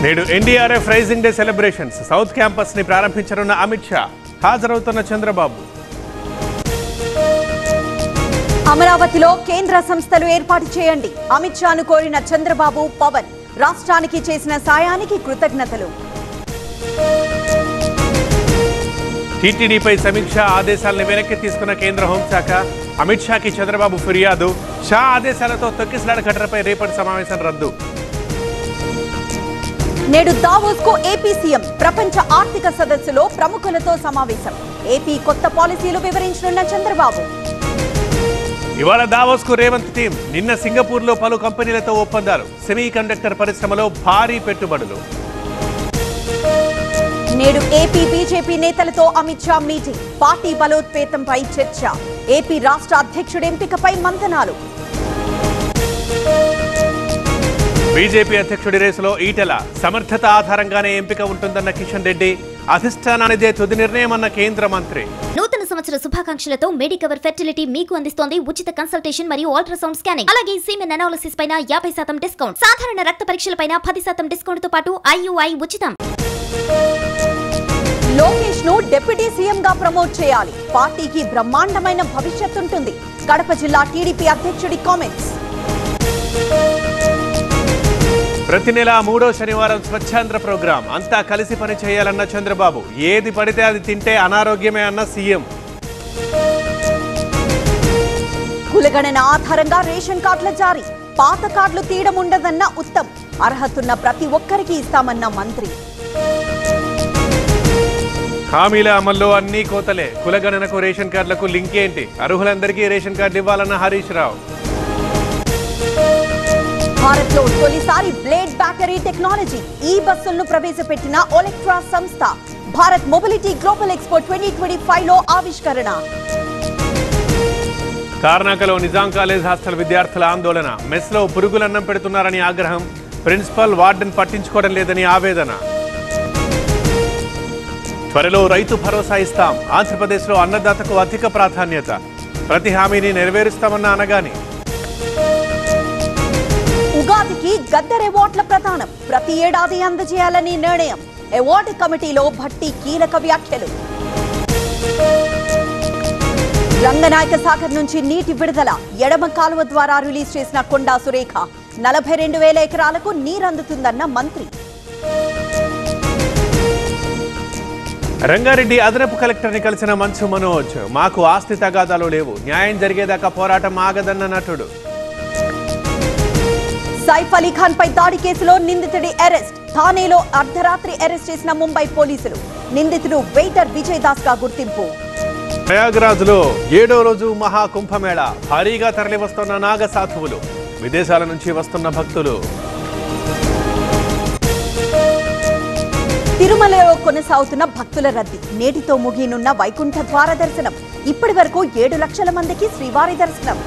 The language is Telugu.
నేడు NDRF rising day celebrations south campus ని ప్రారంభించనున్న అమిత్ షా హాజరవుతున్న చంద్రబాబు. అమరావతిలో కేంద్ర సంస్థలు ఏర్పాటు చేయండి అమిత్ షాను కోరిన చంద్రబాబు పవన్. రాష్ట్రానికి చేసిన సాయానికి కృతజ్ఞతలు. టీటీడీపై సమీక్ష ఆదేశాలను వెనక్కి తీసుకున్న కేంద్ర హోంశాఖ. అమిత్ షాకి చంద్రబాబు ఫిర్యాదు. షా ఆదేశాలతో తొక్కిసలాట ఘటనపై రేపటి సమావేశం రద్దు. నేడు దావోస్ కు ఏపీ సీఎం. ప్రపంచ ఆర్థిక సదస్సులో ప్రముఖులతో సమావేశం. ఏపీ కొత్త పాలసీలు వివరించనున్న చంద్రబాబు. ఇవాళ దావోస్ కు రేవంత్ టీం. నిన్న సింగపూర్ లో పలు కంపెనీలతో ఒప్పందాలు. సెమీ కండక్టర్ పరిశ్రమలో భారీ పెట్టుబడులు. నేడు ఏపీ బీజేపీ నేతలతో అమిత్ షా మీటింగ్. పార్టీ బలోపేతంపై చర్చ. ఏపీ రాష్ట్ర అధ్యక్షుడి ఎంపికపై మంతనాలు. బీజేపీ అధ్యక్షుడి రేసులో ఈటెల. సమర్థత ఆధారంగానే ఎంపిక ఉంటుందన్న కిషన్ రెడ్డి. అధిష్టానానిదే తుది నిర్ణయమన్న కేంద్ర మంత్రి. నూతన సంవత్సర శుభాకాంక్షలతో మెడికవర్ ఫెర్టిలిటీ మీకు అందిస్తోంది ఉచిత కన్సల్టేషన్ మరియు అల్ట్రాసౌండ్ స్కానింగ్. అలాగే సీమెన్ అనాలిసిస్ పైన 50% డిస్కౌంట్. సాధారణ రక్త పరీక్షలపైన 10% డిస్కౌంట్ తో పాటు IUI ఉచితం. లోకేష్ ను డిప్యూటీ సీఎం గా ప్రమోట్ చేయాలి. పార్టీకి బ్రహ్మాండమైన భవిష్యత్తు ఉంటుంది. కడప జిల్లా టీడీపీ అధ్యక్షుడి కామెంట్స్. ప్రతి నెల 3వ శనివారం స్వచ్ఛాంధ్ర ప్రోగ్రాం. అంతా కలిసి పని చేయాలన్న చంద్రబాబు. ఏది పడితే అది తింటే అనారోగ్యమే అన్న సీఎం. కులగణన ఆధారంగా రేషన్ కార్డుల జారీ. పాత కార్డులు తీయడం ఉండదన్న ఉత్తమ్. అర్హతున్న ప్రతి ఒక్కరికి ఇస్తామన్న మంత్రి. హామీల అమల్లో అన్ని కోతలే. కులగణనకు రేషన్ కార్డులకు లింక్ ఏంటి? అర్హులందరికీ రేషన్ కార్డు ఇవ్వాలన్న హరీష్ రావు. భారత్ లో తొలిసారి బ్లేడ్ బ్యాటరీ టెక్నాలజీ ఈ బస్సులను ప్రవేశపెట్టిన ఒలెక్ట్రా సంస్థ. భారత్ మొబిలిటీ గ్లోబల్ ఎక్స్పో 2025 లో ఆవిష్కరణ. కార్నాకలో నిజాం కాలేజ్ హాస్టల్ విద్యార్థుల ఆందోళన. మెస్ లో పురుగులన్నం పెడుతున్నారని ఆగ్రహం. ప్రిన్సిపల్ వార్డెన్ పట్టించుకోవడం లేదని ఆవేదన. త్వరలో రైతు భరోసా ఇస్తాం. ఆంధ్రప్రదేశ్ లో అన్నదాతకు అధిక ప్రాధాన్యత. ప్రతి హామీని నెరవేరుస్తామన్న అనగాని. ఉగాదికి గద్దర్ అవార్డుల ప్రదానం. ప్రతి ఏడాది అందజేయాలని నిర్ణయం. అవార్డు కమిటీలో భట్టి కీలక వ్యాఖ్యలు. రంగనాయక సాగర్ నుంచి నీటి విడుదల. ఎడమ కాలువ ద్వారా రిలీజ్ చేసిన కొండా సురేఖ. 42,000 ఎకరాలకు నీరందుతుందన్న మంత్రి. రంగారెడ్డి అదనపు కలెక్టర్ ని కలిసిన మంచు మనోజ్. మాకు ఆస్తి తగాదాలు లేవు. న్యాయం జరిగేదాకా పోరాటం ఆగదన్న నటుడు. సైఫ్ అలీ ఖాన్ పై దాడి కేసులో నిందితుడి అరెస్ట్. థానేలో అర్ధరాత్రి అరెస్ట్ చేసిన ముంబై పోలీసులు. నిందితుడు వెయిటర్ విజయ్ దాస్ గా గుర్తింపు. ప్రయాగ్రాజ్ లో 7వ రోజు మహాకుంభమేళ. భారీగా తరలివస్తున్న నాగ సాధువులు. విదేశాల నుంచి వస్తున్న భక్తులు. తిరుమలలో కొనసాగుతున్న భక్తుల రద్దీ. నేటితో ముగినున్న వైకుంఠ ద్వార దర్శనం. ఇప్పటి వరకు 7 లక్షల మందికి శ్రీవారి దర్శనం.